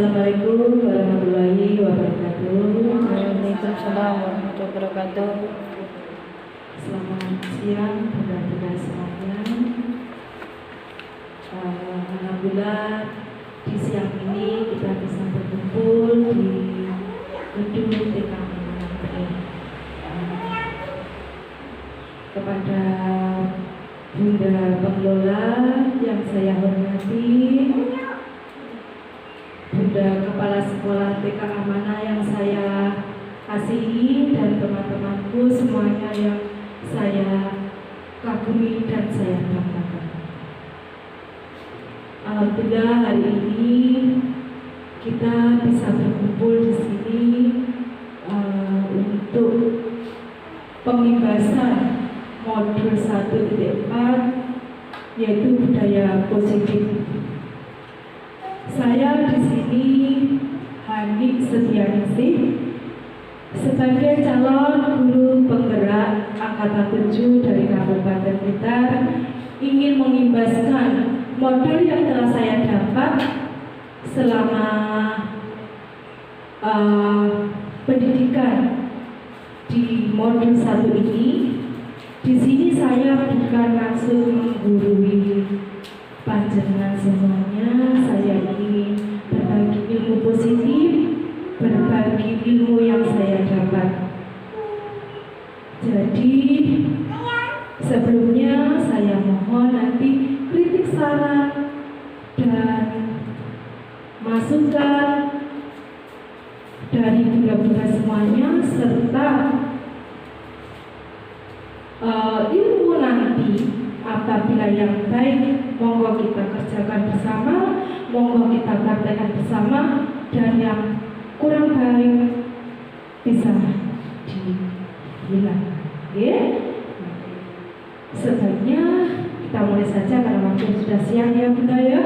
Assalamualaikum warahmatullahi wabarakatuh. Waalaikumsalam warahmatullahi wabarakatuh. Selamat siang bunda-bunda semuanya. Alhamdulillah di siang ini kita bisa berkumpul di gedung TKM kepada Bunda Pengelola yang saya hormati, Bunda Kepala Sekolah TK Amanah yang saya kasihi, dan teman-temanku semuanya yang saya kagumi dan saya banggakan. Alhamdulillah hari ini kita bisa berkumpul di sini untuk pembebasan modul 1.4 yaitu budaya positif. Saya di sini Hani Setianingsih sebagai calon guru penggerak angkatan 7 dari Kabupaten Blitar ingin mengimbaskan modul yang telah saya dapat selama pendidikan di modul 1 ini. Di sini saya bukan langsung menggurui panjenengan semuanya. Saya ingin berbagi ilmu positif, berbagi ilmu yang saya dapat. Jadi sebelumnya saya mohon nanti kritik, saran, dan masukan dari bunda-bunda semuanya serta ilmu nanti apabila yang baik monggo kita kerjakan bersama, monggo kita praktekkan bersama, dan yang kurang baik bisa dihilangkan. Sebaiknya kita mulai saja karena waktu sudah siang ya Bunda ya.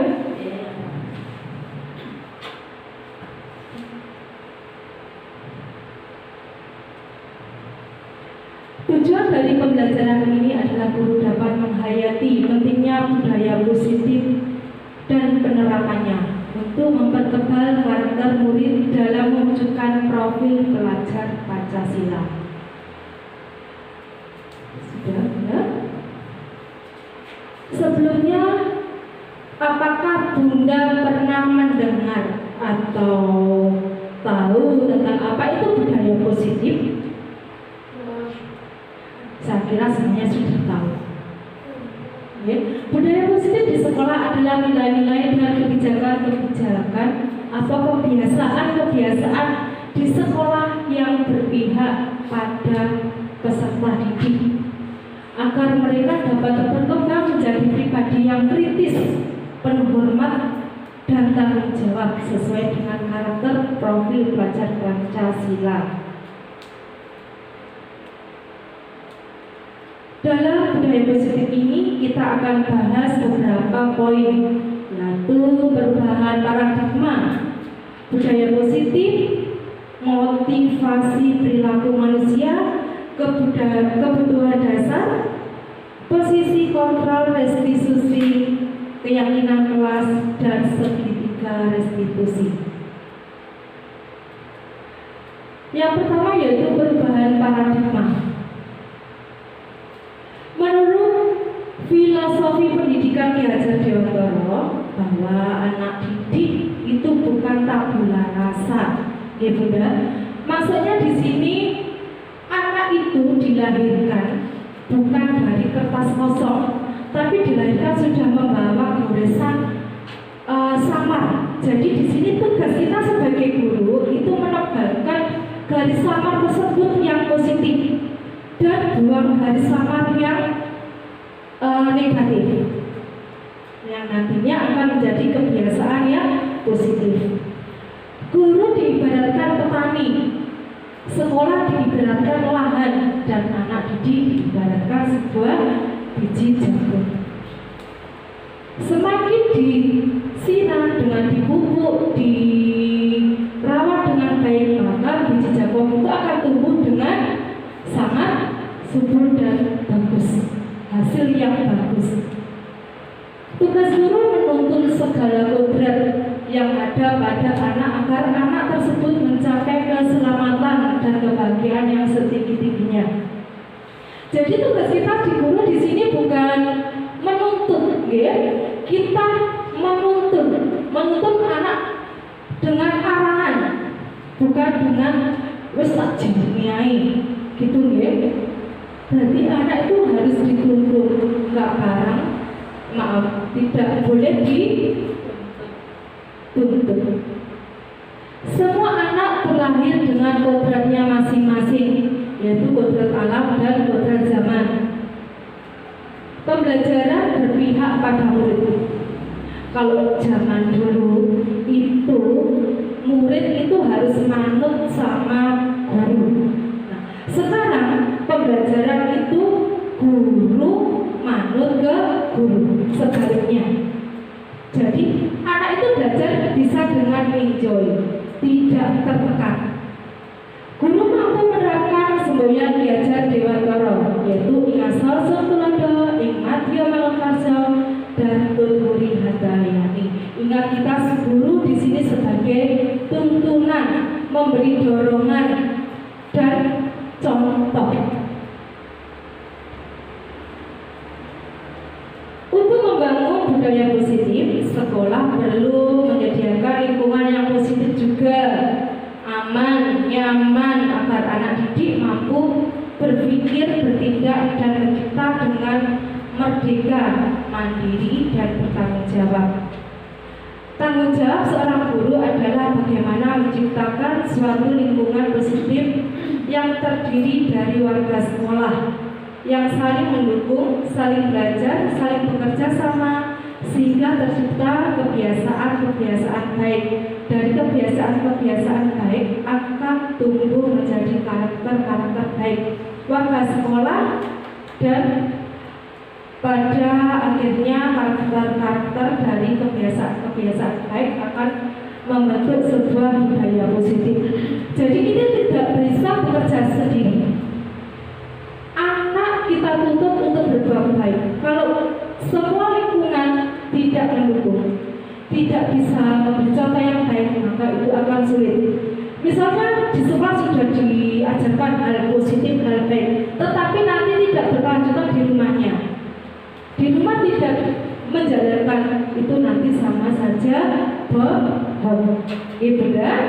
Tujuan dari pembelajaran ini adalah guru dapat menghayati pentingnya budaya positif dan penerapannya untuk mempertebal karakter murid dalam mewujudkan profil pelajar Pancasila. Sudah ya? Sebelumnya, apakah Bunda pernah mendengar atau tahu tentang apa itu budaya positif? Saya kira semuanya sudah tahu. Ya. Budaya positif di sekolah adalah nilai-nilai dan kebijakan-kebijakan atau kebiasaan-kebiasaan di sekolah yang berpihak pada peserta didik agar mereka dapat berkembang menjadi pribadi yang kritis, penuh hormat, dan tanggung jawab sesuai dengan karakter profil pelajar Pancasila. Dalam budaya positif ini kita akan bahas beberapa poin, yaitu perubahan paradigma, budaya positif, motivasi perilaku manusia, kebutuhan dasar, posisi kontrol restitusi, keyakinan kelas, dan segitiga restitusi. Yang pertama yaitu perubahan paradigma. Menurut filosofi pendidikan Ki Hajar Dewantara bahwa anak didik itu bukan tabula rasa, ya Bunda. Maksudnya di sini anak itu dilahirkan bukan dari kertas kosong, tapi dilahirkan sudah membawa goresan samar. Jadi di sini tugas kita sebagai guru itu menebalkan garis samar tersebut yang positif dan buang garis samar yang negatif, yang nantinya akan menjadi kebiasaan yang positif. Guru diibaratkan petani, sekolah diibaratkan lahan, dan anak didik diibaratkan sebuah biji jagung. Semakin disiram dengan dipupuk, dirawat dengan baik, maka biji jagung itu akan tumbuh dengan sangat subur dan bagus, hasil yang bagus. Tugas guru menuntun segala kodrat yang ada pada anak agar anak tersebut mencapai keselamatan dan kebahagiaan yang setinggi-tingginya. Jadi tugas kita di guru di sini bukan menuntut, ya. Kita menuntut anak dengan arahan, bukan dengan wis tak jenengai, gitu ya. Berarti anak itu harus dituntut, nggak barang, tidak boleh dituntut. Semua anak terlahir dengan kodratnya masing-masing, yaitu kodrat alam dan kodrat zaman. Pembelajaran berpihak pada murid. Kalau zaman dulu itu murid itu harus manut sama guru. Nah, sekarang pembelajaran itu guru manut ke guru, sebaliknya. Jadi anak itu belajar bisa dengan enjoy, tidak tertekan. Guru mampu menerapkan semboyan diajar Dewantara, yaitu ingasal tulodo, ing madya malakarsa, dan tuturi hadayani. Ingat, kita guru di sini sebagai tuntunan, memberi dorongan dan contoh. Untuk membangun budaya positif, sekolah perlu menyediakan lingkungan yang positif juga, aman, nyaman, agar anak didik mampu berpikir, bertindak, dan mencipta dengan merdeka, mandiri, dan bertanggung jawab. Tanggung jawab seorang guru adalah bagaimana menciptakan suatu lingkungan positif yang terdiri dari warga sekolah yang saling mendukung, saling belajar, saling bekerja sama, sehingga tercipta kebiasaan-kebiasaan baik. Dari kebiasaan-kebiasaan baik akan tumbuh menjadi karakter-karakter baik warga sekolah, dan pada akhirnya karakter-karakter dari kebiasaan-kebiasaan baik akan membentuk sebuah budaya positif. Jadi ini tidak bisa bekerja sendiri. Anak kita tuntut untuk berbuat baik. Kalau semua lingkungan tidak mendukung, tidak bisa memberi contoh yang baik, maka itu akan sulit. Misalnya di sekolah sudah diajarkan hal positif, hal baik, tetapi nanti tidak berkelanjutan di rumahnya. Di rumah tidak menjalankan, itu nanti sama saja bohong. Gitu kan?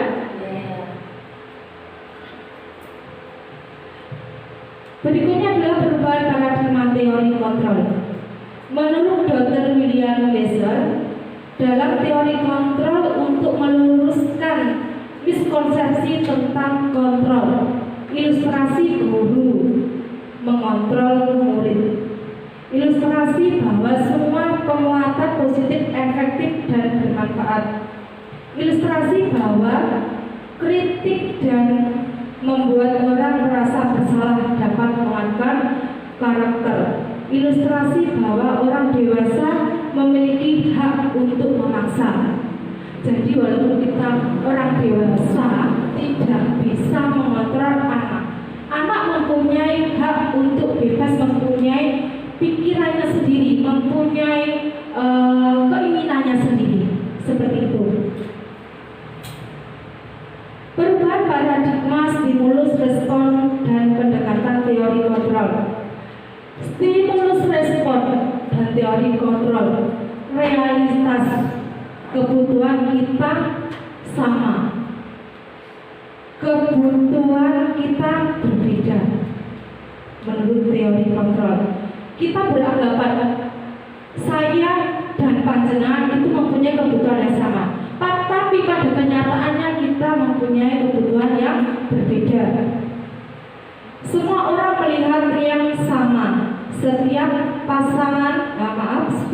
Berikutnya adalah perubahan paradigma teori kontrol. Menurut Dr. William Lesser, dalam teori kontrol untuk meluruskan miskonsepsi tentang kontrol, ilustrasi guru mengontrol murid, ilustrasi bahwa semua penguatan positif efektif dan bermanfaat, ilustrasi bahwa kritik dan membuat orang merasa bersalah dapat menguatkan karakter, ilustrasi bahwa orang dewasa memiliki hak untuk memaksa. Jadi walaupun kita orang dewasa tidak bisa mengontrol anak mempunyai hak untuk bebas, mempunyai pikirannya sendiri, mempunyai keinginannya sendiri, seperti itu. Perubahan paradigma, stimulus, respon, dan pendekatan teori kontrol. Stimulus, respon, dan teori kontrol. Realitas kebutuhan kita sama, kebutuhan kita berbeda. Menurut teori kontrol, kita beranggapan saya dan panjenengan itu mempunyai kebutuhan yang sama, tapi pada kenyataannya kita mempunyai kebutuhan yang berbeda. Semua orang melihat yang sama. Setiap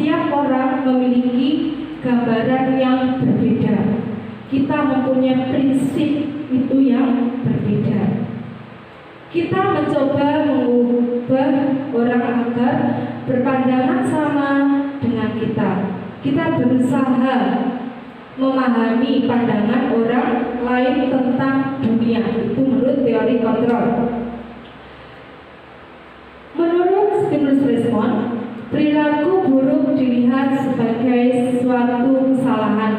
setiap orang memiliki gambaran yang berbeda. Kita mempunyai prinsip itu yang berbeda. Kita mencoba mengubah orang agar berpandangan sama dengan kita. Kita berusaha memahami pandangan orang lain tentang dunia. Itu menurut teori kontrol. Menurut stimulus respon, perilaku buruk dilihat sebagai suatu kesalahan,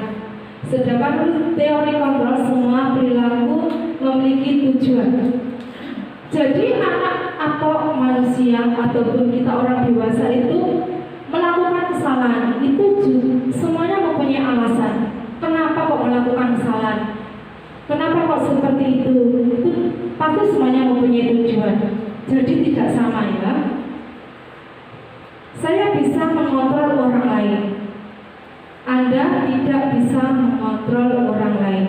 Sedangkan menurut teori kontrol semua perilaku memiliki tujuan. Jadi anak atau manusia ataupun kita orang dewasa itu melakukan kesalahan itu semuanya mempunyai alasan. Kenapa kok melakukan kesalahan? Kenapa kok seperti itu? Itu pasti semuanya mempunyai tujuan. Jadi tidak sama ya. Saya bisa mengontrol orang lain. Anda tidak bisa mengontrol orang lain.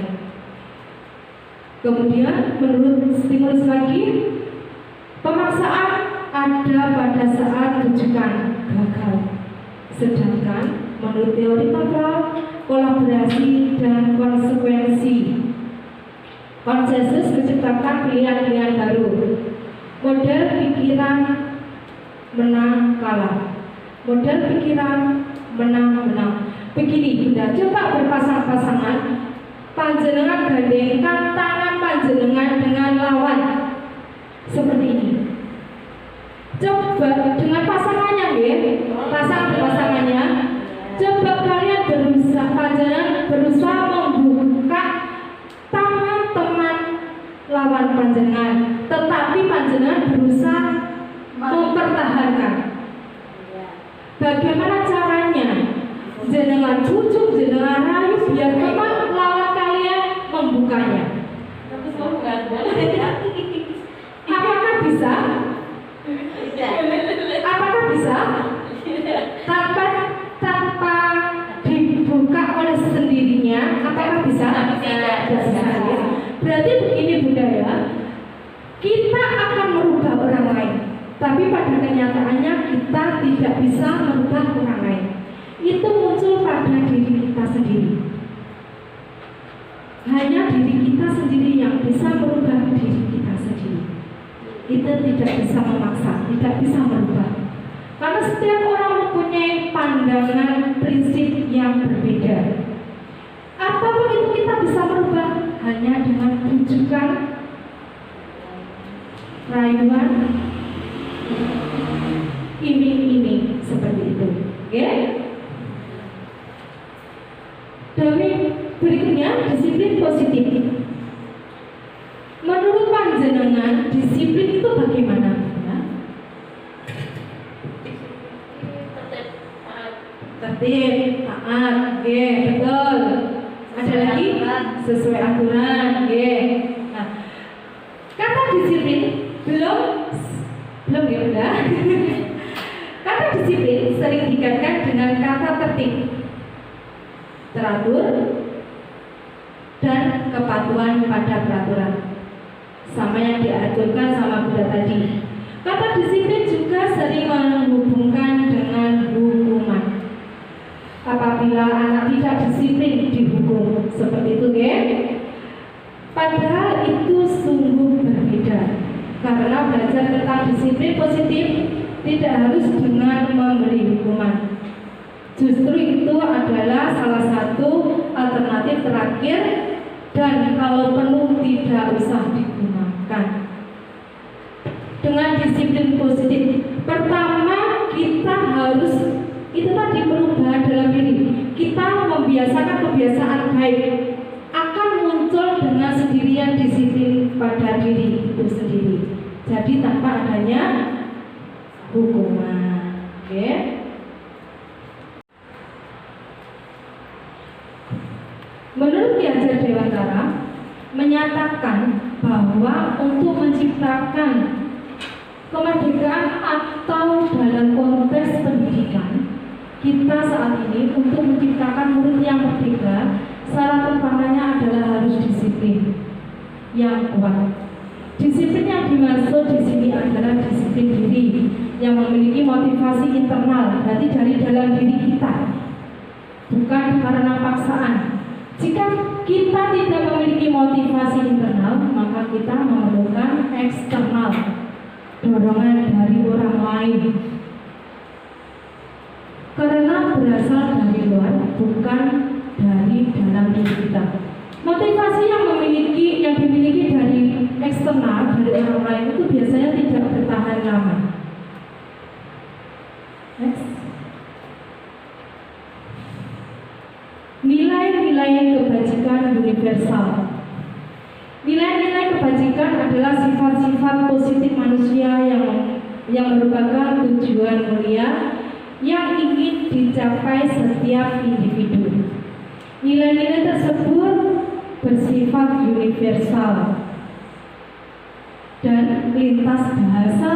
Kemudian menurut stimulus lagi, pemaksaan ada pada saat rujukan gagal. Sedangkan menurut teori kontrol, kolaborasi dan konsekuensi, konsensus menciptakan pilihan-pilihan baru. Model pikiran menang kalah. Model pikiran menang. Begini Bunda, coba berpasang-pasangan, panjenengan gandengkan tangan panjenengan dengan lawan seperti ini. Coba dengan pasangannya ya, pasangannya. Coba kalian panjenengan berusaha membuka tangan teman lawan panjenengan, tetapi panjenengan berusaha mempertahankan. Bagaimana caranya? Jenengan cucuk, jenengan rayu biar teman lawan kalian membukanya. Apakah bisa? Apakah bisa? Tanpa dibuka oleh sendirinya, apakah bisa? Tidak bisa. Berarti begini Bunda ya, kita akan merubah orang lain, tapi pada kenyataannya kita tidak bisa merubah orang lain. Itu muncul pada diri kita sendiri. Hanya diri kita sendiri yang bisa merubah diri kita sendiri. Kita tidak bisa memaksa, tidak bisa merubah. Karena setiap orang mempunyai pandangan prinsip yang berbeda. Apapun itu kita bisa merubah hanya dengan rujukan rayuan, iming-iming seperti itu. Oke? Dari berikutnya disiplin positif. Menurut panjenengan disiplin itu bagaimana? Ya? Tertib, taat, betul. Ada lagi sesuai aturan, Nah, kata disiplin belum ya udah. Kata disiplin sering dikaitkan dengan kata tertib, teratur, dan kepatuhan pada peraturan. Sama yang diaturkan sama Bunda tadi. Kata disiplin juga sering menghubungkan dengan hukuman. Apabila anak tidak disiplin dihukum seperti itu ya. Padahal itu sungguh berbeda. Karena belajar tentang disiplin positif tidak harus dengan memberi hukuman. Justru itu adalah salah satu alternatif terakhir, dan kalau perlu tidak usah digunakan. Dengan disiplin positif, pertama kita harus itu tadi perubahan dalam diri. Kita membiasakan kebiasaan baik, akan muncul dengan sendirian disiplin pada diri itu sendiri. Jadi tanpa adanya hukuman. Oke? Menurut Ki Hajar Dewantara menyatakan bahwa untuk menciptakan kemerdekaan atau dalam konteks pendidikan kita saat ini, untuk menciptakan murid yang merdeka, syarat utamanya adalah harus disiplin yang kuat. Disiplin yang dimaksud di sini adalah disiplin diri yang memiliki motivasi internal, berarti dari dalam diri kita, bukan karena paksaan. Jika kita tidak memiliki motivasi internal, maka kita memerlukan eksternal, dorongan dari orang lain. Karena berasal dari luar, bukan dari dalam diri kita. Motivasi yang dimiliki dari eksternal, dari orang lain itu biasanya tidak bertahan lama. Next. Nilai-nilai kebajikan sajikan adalah sifat-sifat positif manusia yang merupakan tujuan mulia yang ingin dicapai setiap individu. Nilai-nilai tersebut bersifat universal dan lintas bahasa,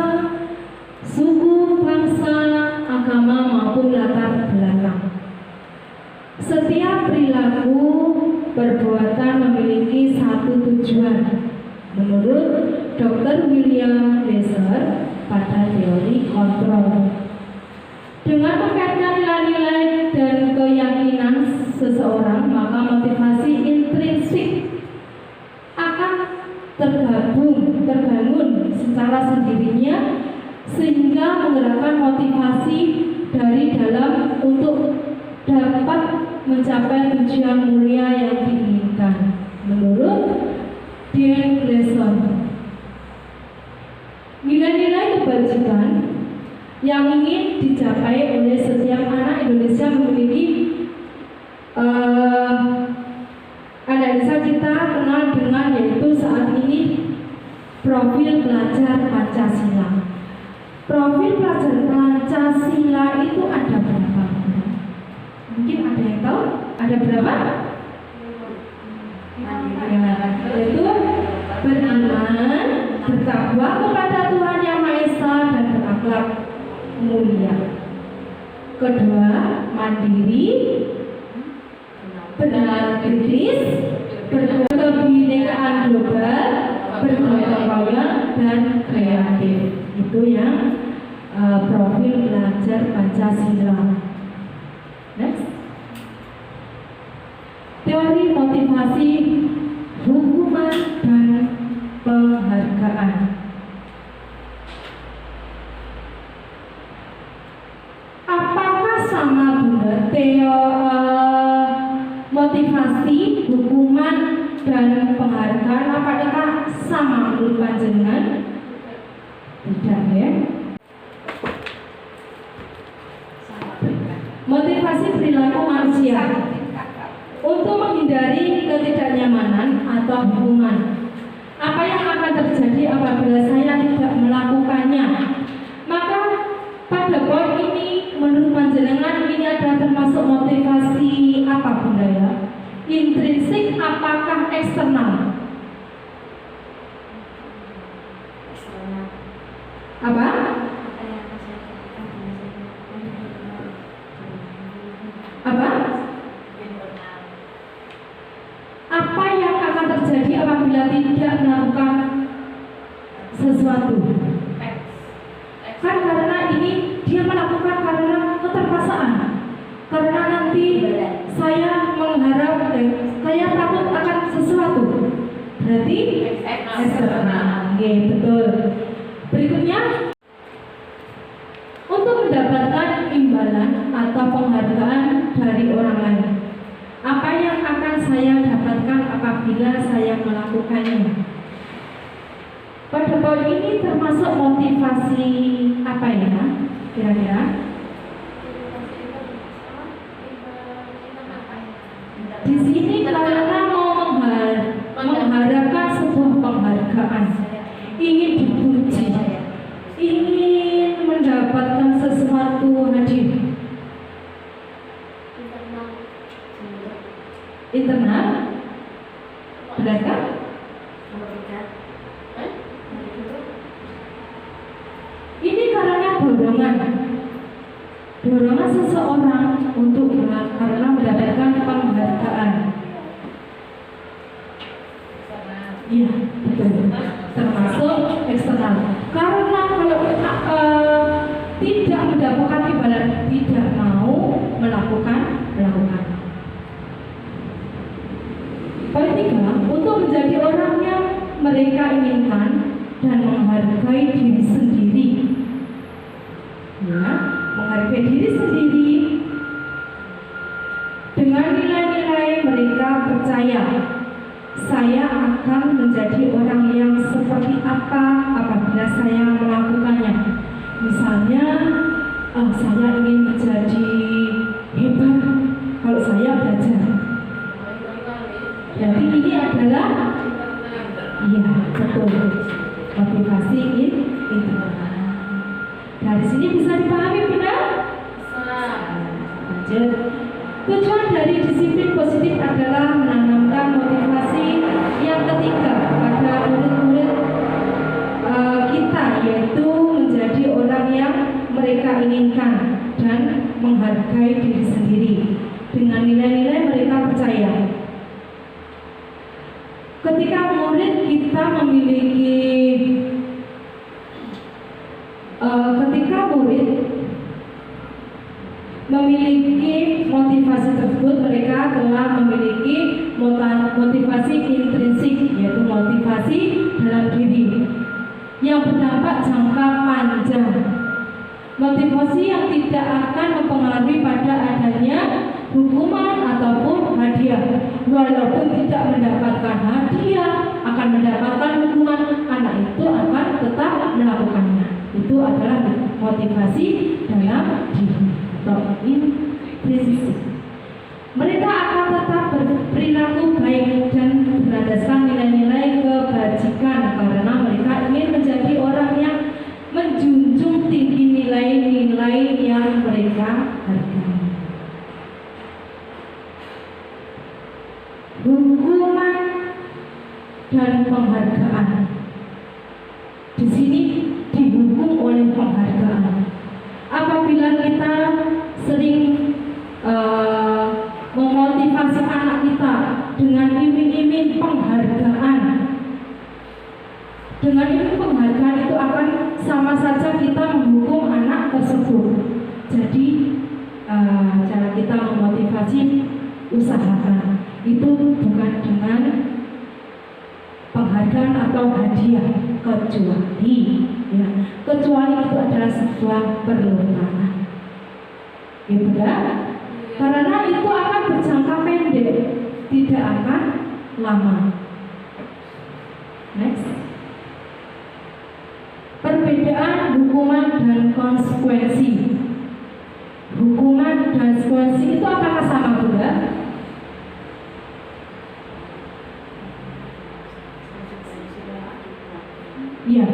suku, bangsa, agama maupun latar belakang. Setiap perilaku perbuatan memiliki satu tujuan menurut Dr. William Lesser pada teori kontrol. Dengan mengkaitkan nilai-nilai dan keyakinan seseorang, maka motivasi intrinsik akan terbangun secara sendirinya sehingga menggerakkan motivasi dari dalam untuk dapat mencapai tujuan mulia yang diinginkan. Menurut Dean Lesser, nilai-nilai kebajikan yang ingin dicapai oleh setiap anak Indonesia memiliki analisa kita kenal dengan yaitu saat ini profil pelajar Pancasila. Profil pelajar Pancasila itu ada berapa? Mungkin ada yang tahu? Ada berapa? Yaitu beriman, bertakwa kepada Tuhan Yang Maha Esa dan berakhlak mulia. Kedua, mandiri, berkritis, berkebinekaan global, bergotong royong dan kreatif. Itu yang profil pelajar Pancasila. Next. Teori motivasi, hukuman dan penghargaan. Apakah sama Bunda motivasi, hukuman dan penghargaan? Apakah sama menurut panjenengan? Tidak ya. Motivasi perilaku manusia untuk menghindari ketidaknyamanan atau hukuman. Apa yang akan terjadi apabila saya tidak melakukannya? Maka pada poin ini menurut panjenengan ini adalah termasuk motivasi apa Bunda ya? Intrinsik apakah eksternal? Apa? Apa? Apa yang akan terjadi apabila tidak melakukan sesuatu? Kan karena ini dia melakukan karena keterpaksaan. Karena nanti saya mengharap, saya takut akan sesuatu. Berarti eksternal. Oke, betul. Berikutnya, untuk mendapatkan imbalan atau penghargaan dari orang lain. Apa yang akan saya dapatkan apabila saya melakukannya? Pada poin ini termasuk motivasi apa ya? Kira-kira? Di sini karena mau mengharapkan sebuah penghargaan, ingin dipuji, ingin mendapatkan sesuatu hadiah. Internal? Benarkah? Ini karena dorongan seseorang untuk karena mendapatkan penghargaan. Iya, betul. Termasuk eksternal. Karena kalau tidak mendapatkan imbalan, tidak mau melakukan. Poin 3, untuk menjadi orang yang mereka inginkan dan menghargai diri sendiri. Ya, menghargai diri sendiri dengan nilai-nilai mereka percaya saya akan menjadi orang yang seperti apa apabila saya melakukannya. Misalnya, saya ingin menjadi hebat kalau saya belajar. Jadi ini adalah, iya betul. motivasi internal. Dari sini bisa dipahami benar? Lanjut. Tujuan dari disiplin positif adalah menanamkan motivasi yang ketiga pada murid-murid kita, yaitu menjadi orang yang mereka inginkan dan menghargai diri sendiri dengan nilai-nilai mereka percaya. Ketika murid kita memiliki motivasi tersebut, mereka telah memiliki motivasi intrinsik, yaitu motivasi dalam diri yang berdampak jangka panjang. Motivasi yang tidak akan mempengaruhi pada adanya hukuman ataupun hadiah. Walaupun tidak mendapatkan hadiah, akan mendapatkan hukuman, anak itu akan tetap melakukannya. Itu adalah motivasi dalam diri atau intrinsik. Mereka akan tetap berperilaku baik dan berdasarkan nilai-nilai kebajikan karena mereka ingin menjadi orang yang menjunjung tinggi nilai-nilai yang mereka hargai. Hukuman dan penghargaan. Di sini dihukum oleh penghargaan. Apabila kita sering memotivasi anak kita dengan iming-iming penghargaan, itu akan sama saja kita menghukum anak tersebut. Jadi cara kita memotivasi, usahakan itu bukan dengan penghargaan atau hadiah, kecuali itu adalah sebuah perlombaan. Ya benar? Karena itu akan berjangka pendek, tidak akan lama. Next. Perbedaan hukuman dan konsekuensi. Hukuman dan konsekuensi itu apakah sama, Bunda? Ya,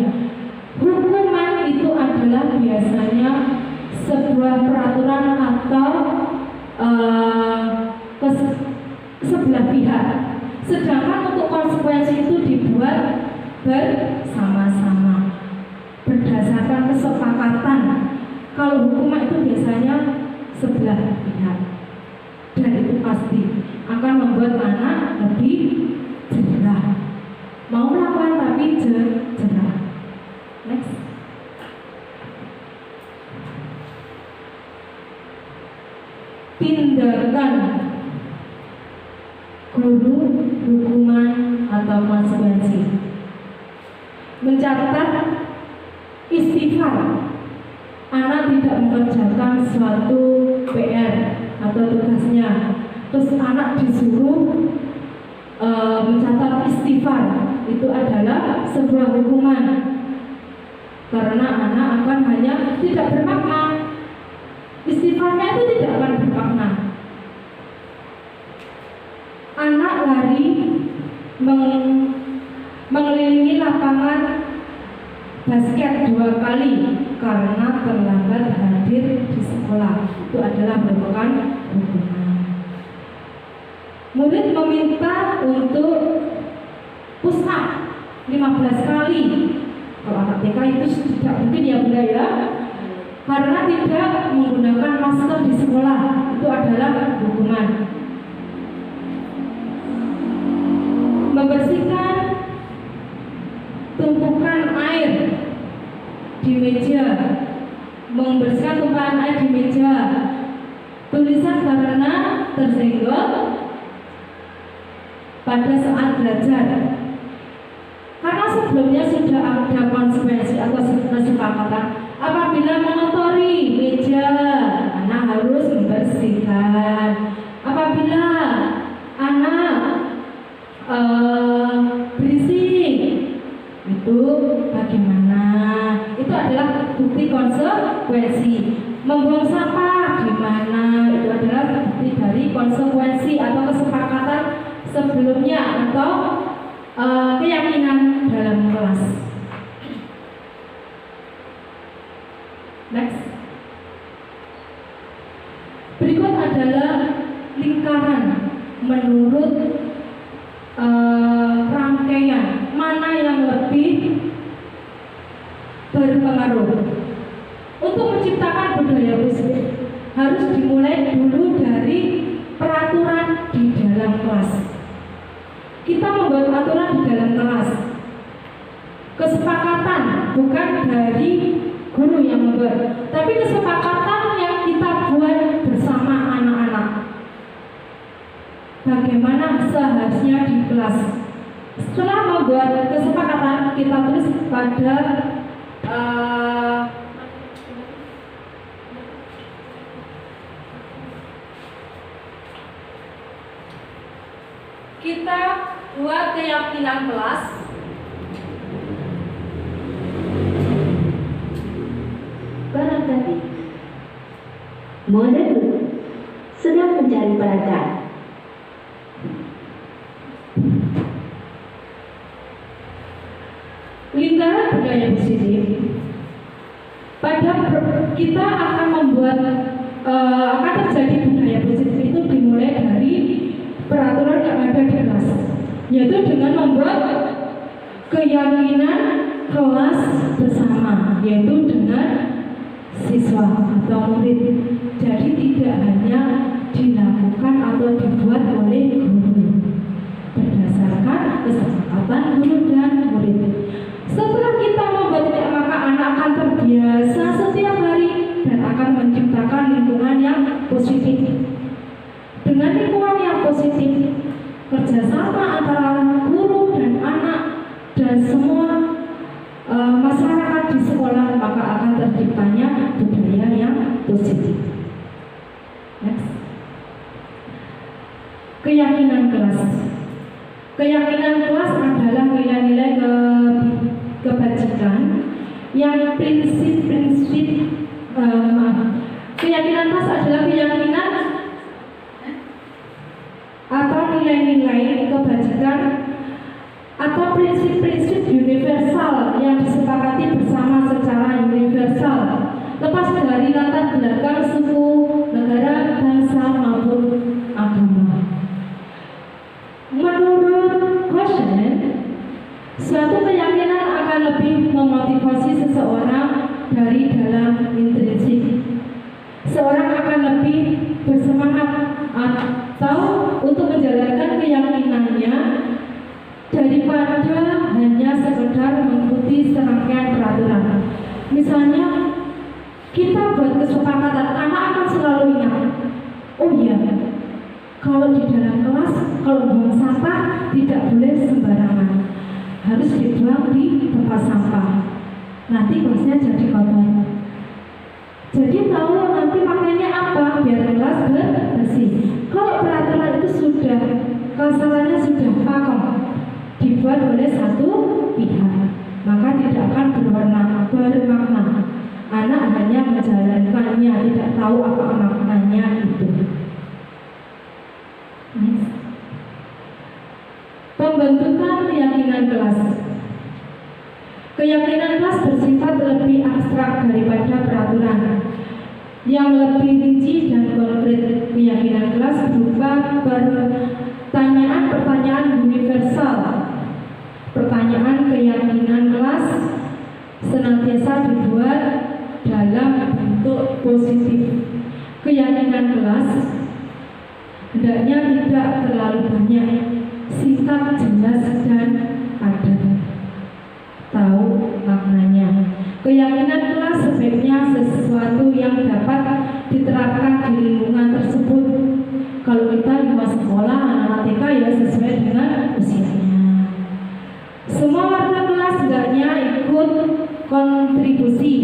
hukuman itu adalah biasanya sebuah peraturan atau sebelah pihak. Sedangkan untuk konsekuensi itu dibuat bersama-sama berdasarkan kesepakatan. Kalau hukuman itu biasanya sebelah pihak, dan itu pasti akan membuat anak lebih jerah, mau melakukan tapi jerah. Next. Tindakan guru, hukuman atau konsekuensi. Mencatat istighfar. Anak tidak mengerjakan suatu PR atau tugasnya, terus anak disuruh mencatat istighfar. Itu adalah sebuah hukuman, karena anak akan hanya tidak bermakna. Istighfarnya itu tidak akan bermakna. Anak lari mengelilingi lapangan basket 2 kali karena terlambat hadir di sekolah. Itu adalah merupakan hukuman. Murid meminta untuk push up 15 kali. Kalau anak TK itu tidak mungkin, ya Bunda ya, karena tidak menggunakan masker di sekolah. Itu adalah hukuman. Membersihkan tumpukan air di meja, membersihkan tumpukan air di meja, tulisan karena tersenggol pada saat belajar. Karena sebelumnya sudah ada konsekuensi atau kesepakatan, apabila mengotori meja, anak harus membersihkan. Apabila anak berisik, itu bagaimana? Itu adalah bukti konsekuensi. Membuang sampah gimana? Itu adalah bukti dari konsekuensi atau kesepakatan sebelumnya atau keyakinan dalam kelas. Next. Berikut adalah lingkaran menurut rangkaian mana yang lebih berpengaruh. Untuk menciptakan budaya positif harus dimulai dulu dari peraturan di dalam kelas. Kita membuat aturan di dalam kelas. Kesepakatan bukan dari guru yang membuat, tapi kesepakatan yang kita buat bersama anak-anak. Bagaimana seharusnya di kelas. Setelah membuat kesepakatan, kita tulis pada kita buat keyakinan kelas. Barangkali model sedang mencari perancang. Lingkaran budaya positif. Kita akan membuat akan terjadi budaya positif itu dimulai dari peraturan yang ada di kelas, yaitu dengan membuat keyakinan kelas bersama, yaitu dengan siswa atau murid. Jadi tidak hanya dilakukan atau dibuat oleh guru, berdasarkan kesepakatan guru dan murid. Setelah kita membuat ini, maka anak akan terbiasa setiap hari dan akan menciptakan lingkungan yang positif. Dengan lingkungan yang positif, kerjasama antara guru dan anak dan semua masyarakat di sekolah, maka akan terciptanya budaya yang positif. Next. Keyakinan kelas. Keyakinan kelas adalah nilai-nilai kebajikan yang prinsip-prinsip keyakinan kelas adalah keyakinan atau nilai-nilai kebajikan atau prinsip-prinsip universal yang disepakati bersama secara universal, lepas dari latar belakang suku, negara, bangsa maupun agama. Menurut Goshen, suatu keyakinan akan lebih memotivasi seseorang dari dalam intrinsik. Seorang akan lebih bersemangat atau untuk menjalankan keyakinannya daripada hanya sekedar mengikuti serangkaian peraturan. Misalnya, kita buat kesepakatan, anak akan selalu ingat, oh iya, kalau di dalam kelas, kalau buang sampah tidak boleh sembarangan, harus dibuang di tempat sampah. Nanti kelasnya jadi kotor. Jadi tahu nanti pakainya apa biar kelas bersih. Kalau peraturan itu sudah, kesalahannya sudah pakem, dibuat oleh satu pihak, maka tidak akan bermakna. Anak hanya menjalankannya, tidak tahu apa maknanya itu. Next. Pembentukan keyakinan kelas. Keyakinan kelas bersifat lebih abstrak daripada peraturan. Yang lebih rinci dan konkret, keyakinan kelas berupa pertanyaan-pertanyaan universal. Pertanyaan keyakinan kelas senantiasa dibuat dalam bentuk positif. Keyakinan kelas hendaknya tidak terlalu banyak, singkat, jelas, dan padat. Tahu maknanya. Keyakinan kelas sebaiknya sesuatu yang dapat diterapkan di lingkungan tersebut. Kalau kita di sekolah anak TK ya sesuai dengan usianya. Semua warga kelas hendaknya ikut kontribusi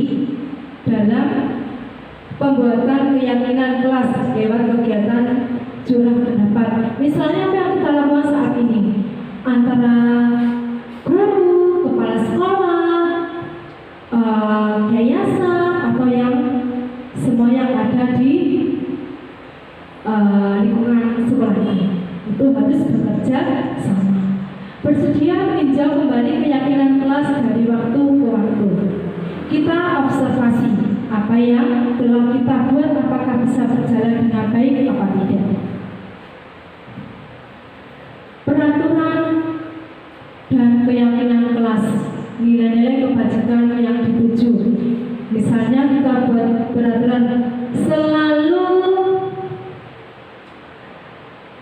dalam pembuatan keyakinan kelas lewat kegiatan curah pendapat. Misalnya apa yang kita lakukan saat ini antara guru, kepala sekolah, yayasan atau yang semua yang ada di lingkungan sekolah ini, itu harus bekerja sama. Bersedia meninjau kembali keyakinan kelas yang telah kita buat apakah bisa berjalan dengan baik apa tidak. Peraturan dan keyakinan kelas, nilai-nilai kebajikan yang dituju. Misalnya kita buat peraturan selalu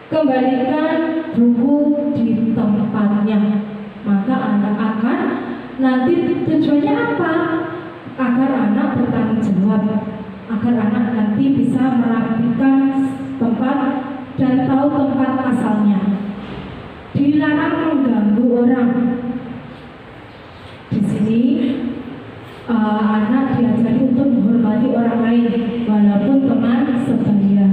kembalikan buku di tempatnya, maka anak akan nanti tujuannya apa? Agar anak bertanggung jawab, agar anak nanti bisa merapikan tempat dan tahu tempat asalnya. Dilarang mengganggu orang. Di sini anak diajari untuk menghormati orang lain walaupun teman sebaya.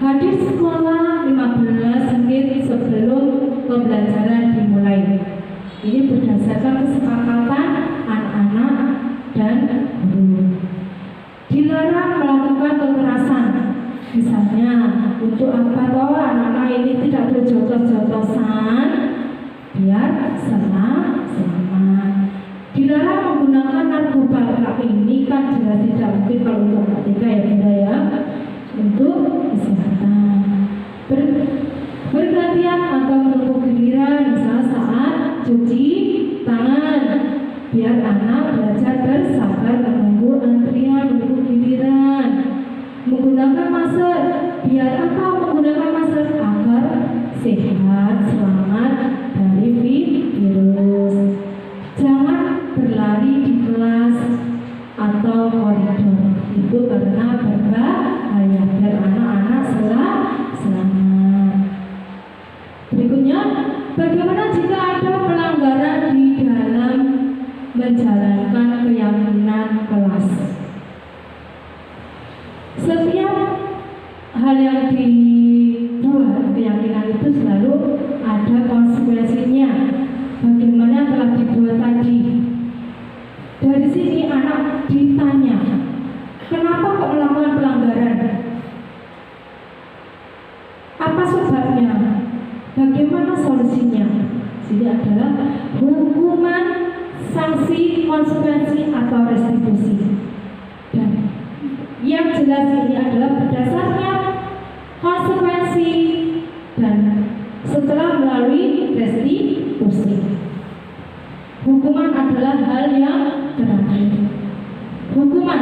Hadir sekolah 15 menit sebelum pembelajaran dimulai. Ini berdasarkan kesepakatan anak-anak dan guru. Dilarang melakukan kekerasan. Misalnya, untuk apa toh anak-anak ini tidak berjotos-jotosan biar selamat. Dilarang menggunakan narkoba. Ini kan jelas tidak mungkin kalau untuk narkoba ya bunda ya. Untuk kesehatan. Bergantian atau menunggu giliran, misalnya saat cuci tangan, biar anak belajar bersabar menunggu antrian, menunggu giliran. Menggunakan masker, biar apa menggunakan masker? Agar sehat, selamat dari virus. Jangan berlari di kelas atau koridor, itu karena berbahaya, biar anak-anak selamat. Berikutnya, bagaimana jika ada pelanggaran di dalam menjalankan keyakinan kelas? Setiap hal yang dibuat keyakinan itu selalu ada konsekuensinya. Bagaimana telah dibuat tadi? Dari sini anak ditanya, kenapa kok melakukan pelanggaran? Apa sebabnya? Bagaimana solusinya? Jadi adalah hukuman, sanksi, konsekuensi atau restitusi. Dan yang jelas ini adalah berdasarnya konsekuensi dan setelah melalui restitusi. Hukuman adalah hal yang terakhir. Hukuman,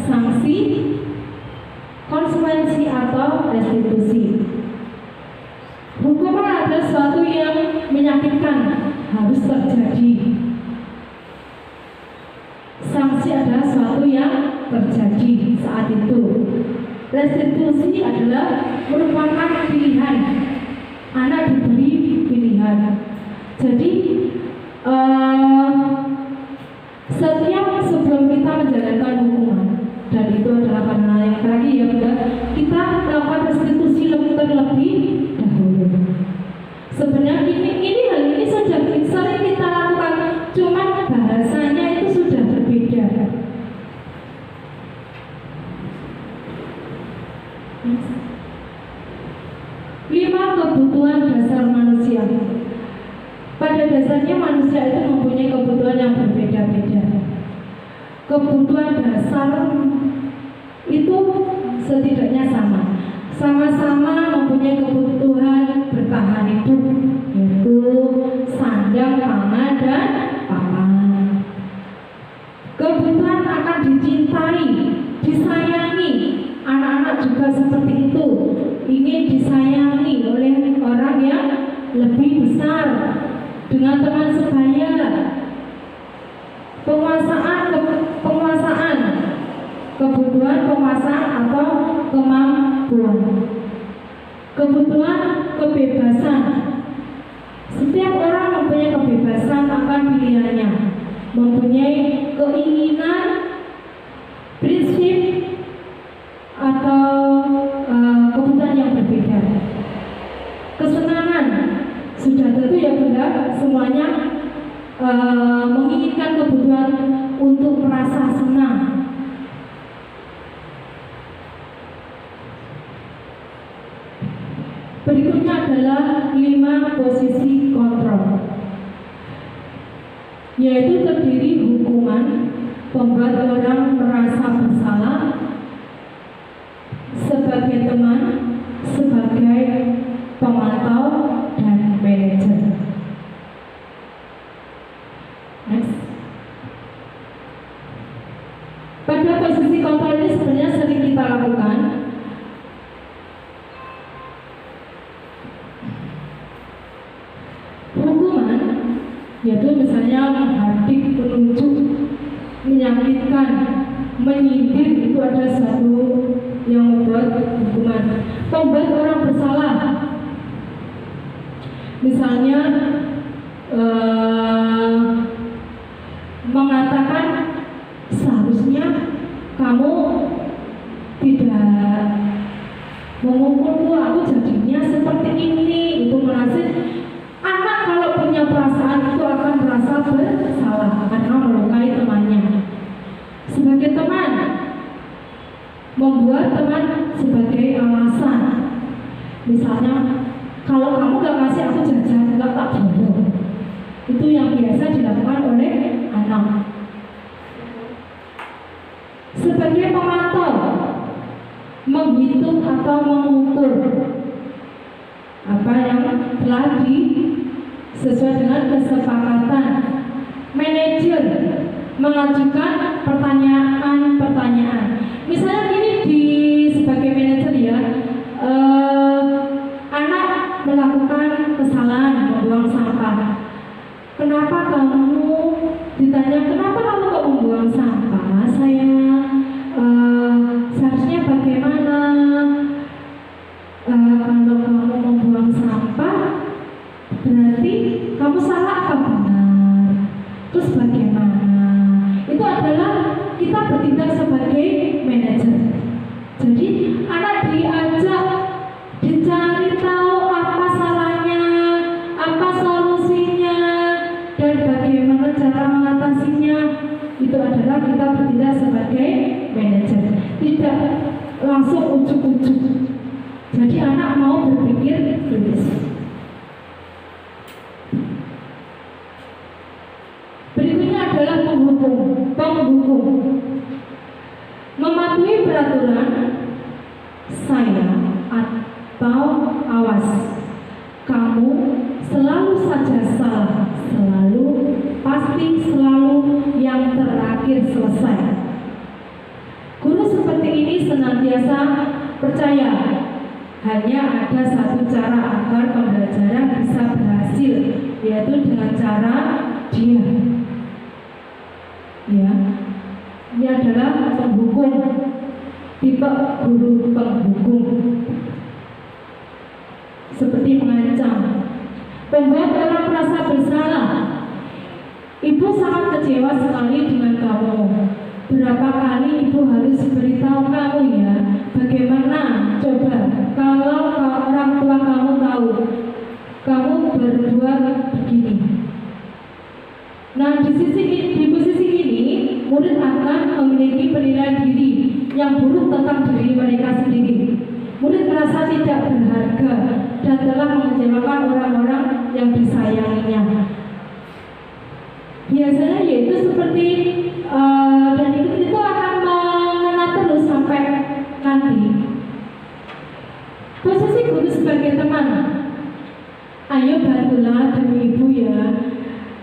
sanksi, konsekuensi atau restitusi. Hukuman adalah sesuatu yang menyakitkan, harus terjadi. Sanksi adalah sesuatu yang terjadi saat itu. Restitusi adalah merupakan pilihan. Anak diberi pilihan. Jadi setiap sebelum kita menjalankan hukuman, dan itu adalah karena yang tadi ya bunda, kita melakukan restitusi terlebih dahulu. Sebenarnya hal ini sudah sering kita lakukan, cuma bahasanya itu sudah berbeda. Lima kebutuhan dasar manusia. Pada dasarnya manusia itu mempunyai kebutuhan yang berbeda-beda. Kebutuhan dasar itu setidaknya sama-sama mempunyai kebutuhan bertahan hidup, yaitu sandang, pangan, dan papan. Kebutuhan akan dicintai, disayangi. Anak-anak juga seperti itu, ingin disayangi oleh orang yang lebih besar, dengan teman sebaya. Penguasaan, kebutuhan penguasaan atau kemampuan. Kebutuhan kebebasan. Setiap orang mempunyai kebebasan akan pilihannya, mempunyai keinginan, prinsip atau kebutuhan yang berbeda. Kesenangan, sudah tentu ya bunda, semuanya menginginkan kebutuhan untuk merasa senang. Berikutnya adalah 5 posisi kontrol, yaitu terdiri hukuman, Membuat orang merasa bersalah sebagai teman, sebagai pemantau dan manajer. Next. Pada posisi kontrol ini sebenarnya sering kita lakukan. Hukuman, yaitu misalnya menghardik, menunjuk, menyakitkan, menyindir, itu ada satu yang membuat hukuman. Membuat orang bersalah, misalnya mengatakan seharusnya kamu tidak memukulku, aku jadinya seperti ini. Itu merasa anak kalau punya perasaan itu akan merasa bersalah karena melukai temannya. Sebagai teman, membuat teman sebagai alasan. Misalnya, kalau kamu gak kasih aku jajan, gak tak bodoh. Itu yang biasa dilakukan oleh anak. Sebagai pemantau, menghitung atau mengukur apa yang telah sesuai dengan kesepakatan. Manajer mengajukan pertanyaan. Misalnya gini, sebagai manajer ya, anak melakukan kesalahan membuang sampah. Kenapa kamu ditanya kenapa kamu kok membuang sampah? Saya seharusnya bagaimana? Kalau kamu membuang sampah berarti kamu salah apa benar? Terus bagaimana? Itu adalah kita bertindak sebagai manajer. Jadi anak diajak, dicari tahu apa salahnya, apa solusinya, dan bagaimana cara mengatasinya. Itu adalah kita bertindak sebagai manajer. Tidak langsung ujuk-ujuk. Jadi anak mau berpikir kritis. Berikutnya adalah penghukum. Mematuhi peraturan saya atau awas. Kamu selalu saja salah, pasti selalu yang terakhir selesai. Guru seperti ini senantiasa percaya hanya ada satu cara agar pembelajaran bisa berhasil, yaitu dengan cara diam. Ya, ini adalah penghukum, tipe guru penghukum, seperti mengancam, membuat orang merasa bersalah. Ibu sangat kecewa sekali dengan kamu. Berapa kali ibu harus beritahu kamu ya? Bagaimana? Coba kalau orang tua kamu tahu kamu berbuat begini. Nah, di posisi ini murid akan memiliki penilaian diri yang buruk tentang diri mereka sendiri. Murid merasa tidak berharga dan telah mengecewakan orang-orang yang disayanginya. Biasanya yaitu seperti dan itu akan mengena terus sampai nanti. Posisi guru sebagai teman, ayo bantulah demi ibu ya.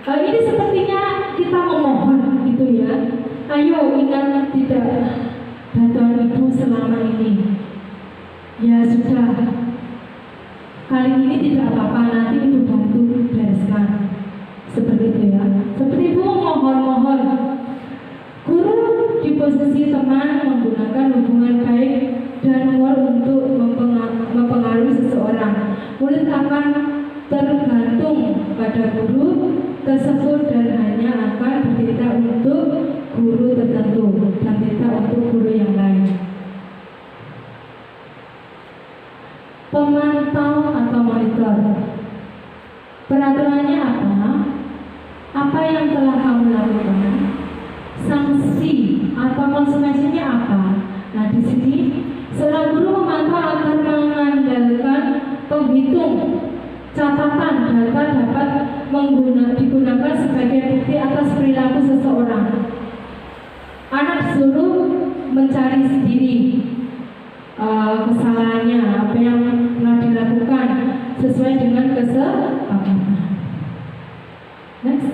Ini sepertinya kita memohon gitu ya. Ayo ingat tidak bantuan ibu selama ini. Ya sudah, kali ini tidak apa-apa, nanti ibu bantu bereskan. Seperti itu ya. Seperti ibu mohon-mohon. Guru di posisi teman menggunakan hubungan baik dan humor untuk mempengaruhi seseorang. Murid akan tergantung pada guru tersebut dan hanya akan bercerita untuk guru tertentu dan tidak untuk guru yang lain. Pemantau atau monitor. Peraturannya apa? Apa yang telah kamu lakukan? Sanksi atau konsekuensinya apa? Nah, di sini seorang guru memantau agar mengandalkan penghitung catatan data dapat digunakan sebagai bukti atas perilaku seseorang. disuruh mencari sendiri kesalahannya, apa yang telah dilakukan sesuai dengan kesepakatan. Next.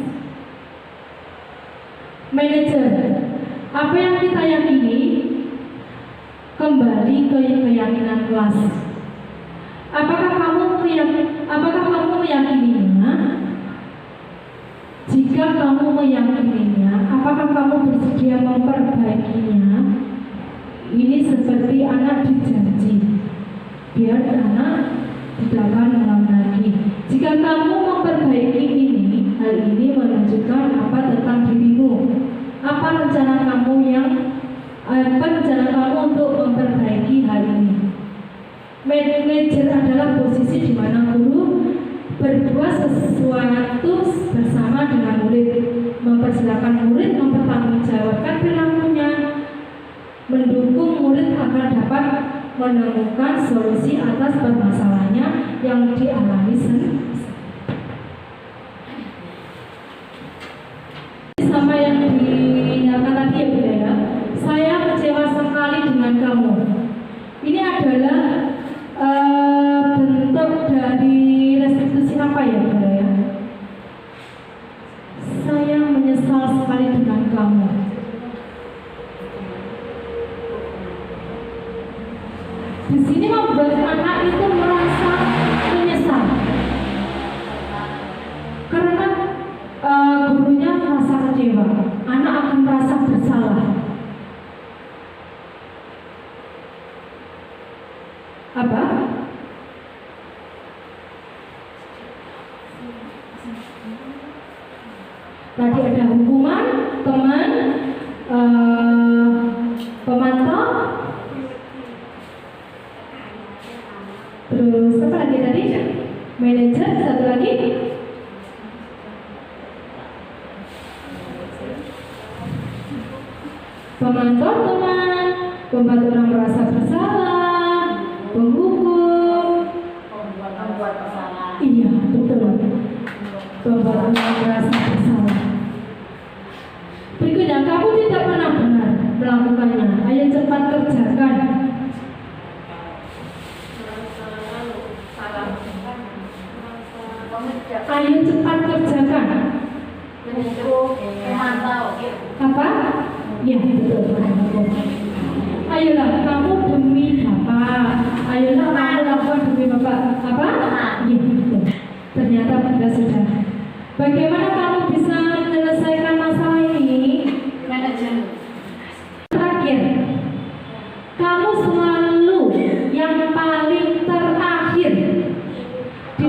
Manajer, apa yang kita yakini kembali ke keyakinan kelas. Apakah kamu meyakininya? Jika kamu meyakininya, apakah kamu bersedia memperbaikinya? Ini seperti anak dijanji, biar anak tidak akan mengulang lagi. Jika kamu memperbaiki ini, hal ini menunjukkan apa tentang dirimu. Apa rencana kamu untuk memperbaiki hal ini? Manajer adalah posisi di mana guru berbuat sesuatu bersama dengan murid, mempersilahkan murid mempertanggungjawabkan perilakunya, mendukung murid agar dapat menemukan solusi atas permasalahannya yang dialami sendiri. Sama yang dinyatakan tadi ya Bunda ya, saya kecewa sekali dengan kamu. Ini adalah bentuk dari restitusi apa ya Bunda ya? Saya menyesal sekali dengan kamu. Di sini membuat anak itu merasa menyesal karena gurunya merasa kecewa, anak akan merasa bersalah. Apa? Tadi ada hukuman, teman, pemantau, terus apa lagi tadi? Manajer, satu lagi. Pemantau teman, membuat orang merasa bersalah, menghukum, Membuat kesalahan. iya betul, membuat orang merasa bersalah. Berikutnya, kamu tidak pernah benar melakukannya. Ayo cepat kerjakan. Ayo cepat kerjakan. Memantau. Apa? Ya betul. Ayolah kamu demi Bapak. Ayolah kamu lakukan demi Bapak. Apa? Ya betul. Ternyata Bunda sudah. Bagaimana kamu bisa menyelesaikan masalah ini? Manajer. Terakhir, kamu selalu yang paling terakhir. Di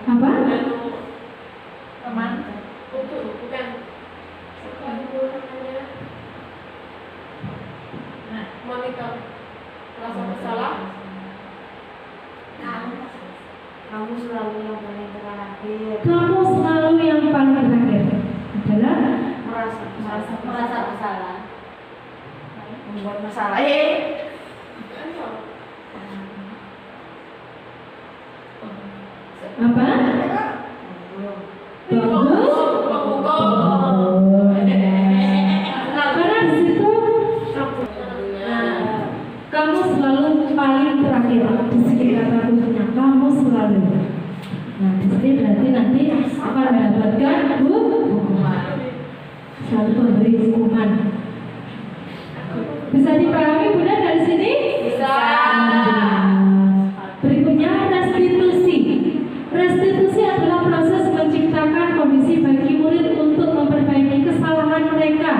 apa? Teman. Monika merasa bersalah. Kamu selalu yang paling terakhir. Kamu selalu yang paling terakhir adalah Merasa bersalah. Membuat masalah. apa? Bagus. Karena di situ kamu selalu paling terakhir di sini kata kuncinya, kamu selalu. Nah di sini berarti nanti akan mendapatkan hukuman, selalu memberi hukuman. Bisa dipahami Bunda dari sini? Bisa. Berikutnya restitusi. Restitusi adalah proses menciptakan kondisi bagi murid untuk memperbaiki kesalahan mereka,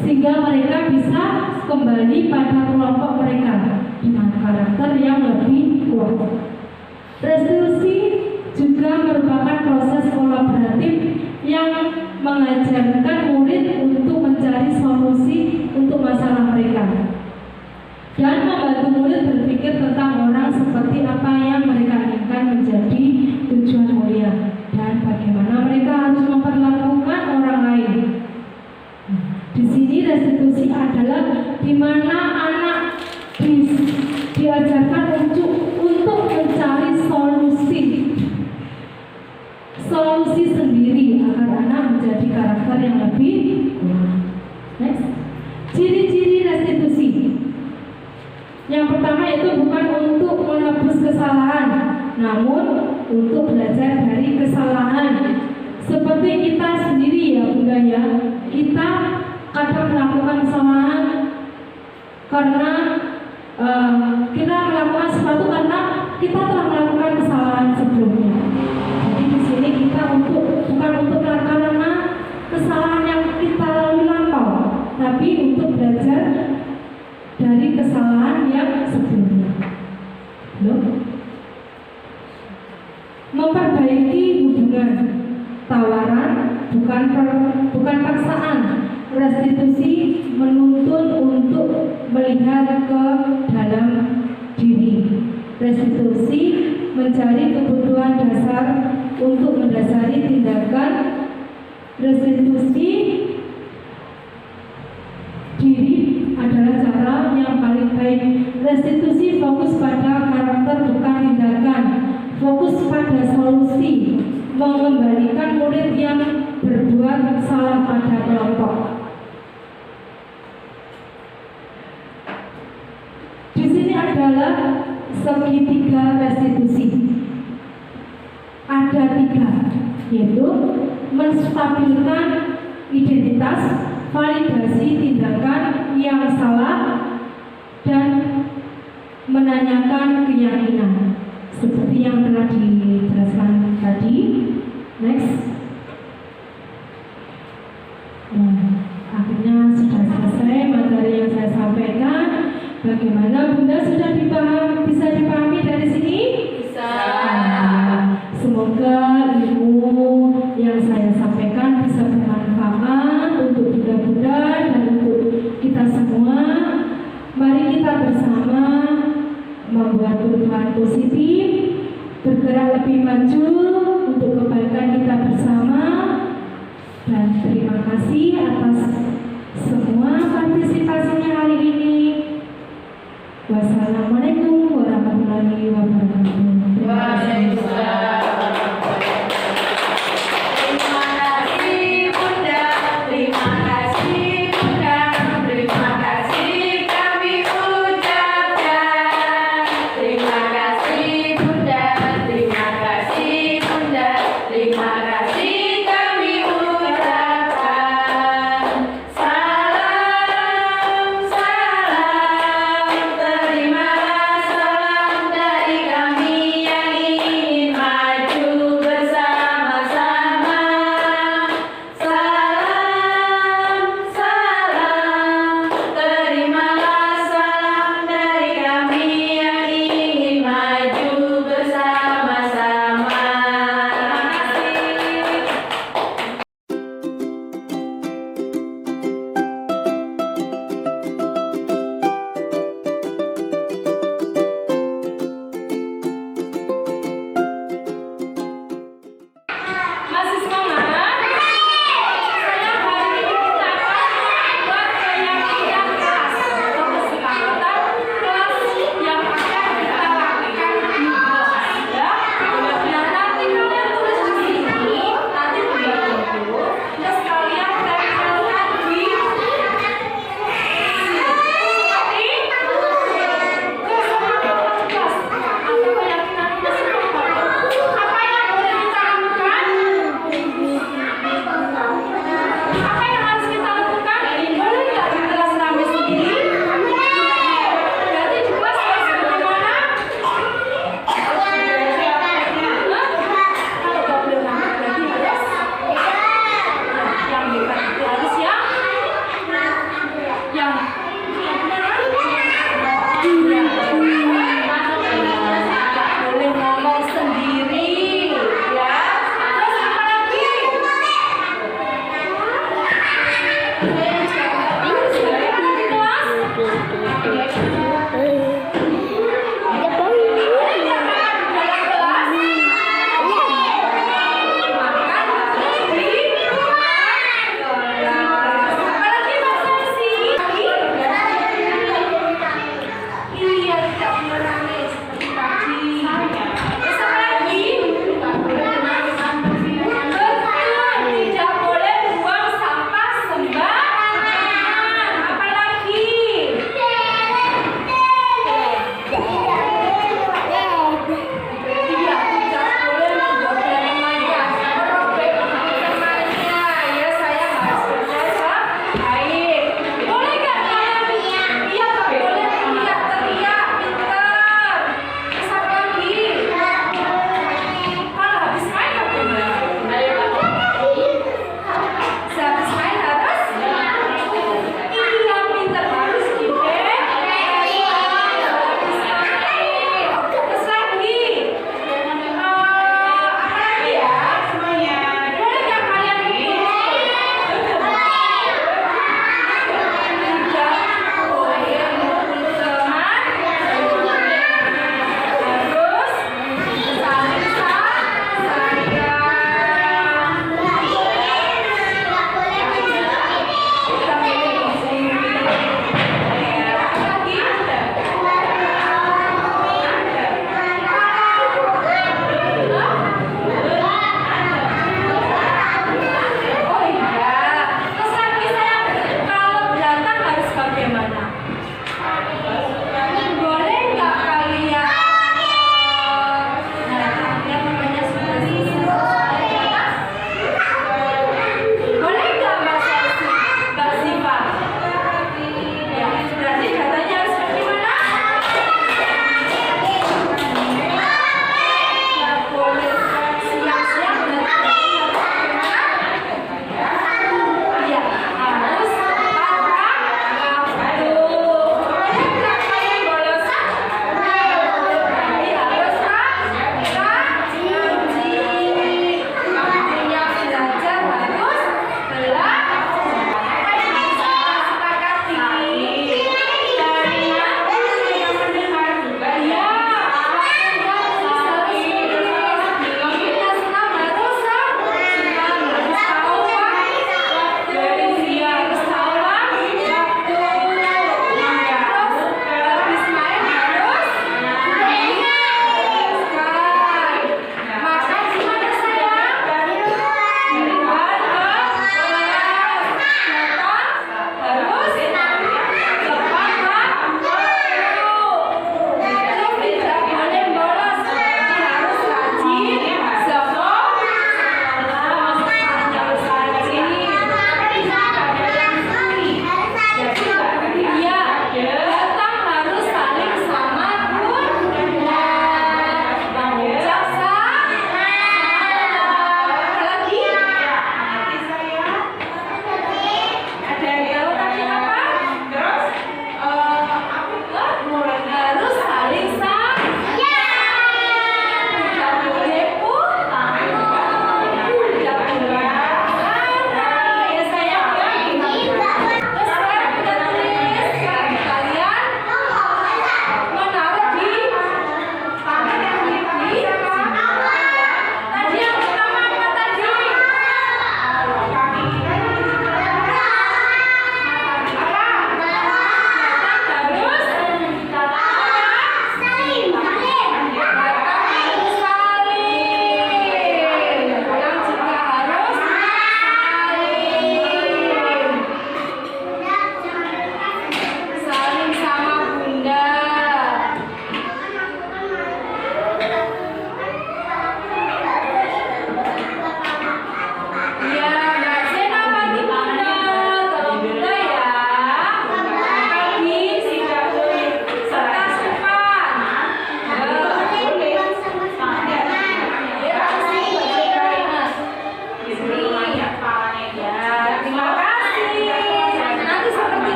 sehingga mereka bisa kembali pada kelompok mereka dengan karakter yang lebih kuat. Restitusi juga merupakan proses kolaboratif yang mengajarkan murid untuk mencari solusi untuk masalah mereka dan membantu murid berpikir tentang orang seperti apa yang mereka inginkan menjadi tujuan mulia dan bagaimana mereka harus memperlakukan orang lain. Di sini restitusi adalah di mana anak diajarkan untuk mencari solusi solusi sendiri agar anak menjadi karakter yang lebih kuat. Next. Ciri-ciri restitusi. Yang pertama itu bukan untuk menebus kesalahan, namun untuk belajar dari kesalahan. Seperti kita sendiri ya Bunda ya, kita kadang melakukan kesalahan karena kita melakukan sesuatu karena kita telah melakukan kesalahan sebelumnya. Jadi di sini kita bukan untuk karena kesalahan yang kita lalui lampau, tapi untuk belajar dari kesalahan yang sebelumnya. Memperbaiki hubungan, tawaran bukan paksaan. Restitusi menuntun untuk melihat ke dalam diri. Restitusi mencari kebutuhan dasar untuk mendasari tindakan. Restitusi diri adalah cara yang paling baik. Restitusi fokus pada karakter bukan tindakan. Fokus pada solusi, mengembalikan murid yang berbuat salah pada kelompok. Di sini adalah segitiga restitusi. Ada 3, yaitu menstabilkan identitas, validasi tindakan yang salah, dan menanyakan keyakinan seperti yang telah dijelaskan tadi. Next. Akhirnya sudah selesai materi yang saya sampaikan. Bagaimana Bunda sudah bisa dipahami dari sini? Bisa. Semoga ilmu yang saya sampaikan bisa bermanfaat untuk Bunda-Bunda dan untuk kita semua. Mari kita bersama membuat perubahan positif, bergerak lebih maju untuk kebaikan kita bersama. Dan terima kasih atas semua partisipasinya hari ini. Wassalamualaikum warahmatullahi wabarakatuh. Waalaikumsalam. Terima kasih Bunda, terima kasih Bunda, terima kasih kami ucapkan. Terima kasih Bunda, terima kasih Bunda, terima kasih kami ucapkan. Salam, salam, terimalah salam dari kami yang ingin maju.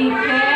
Oke.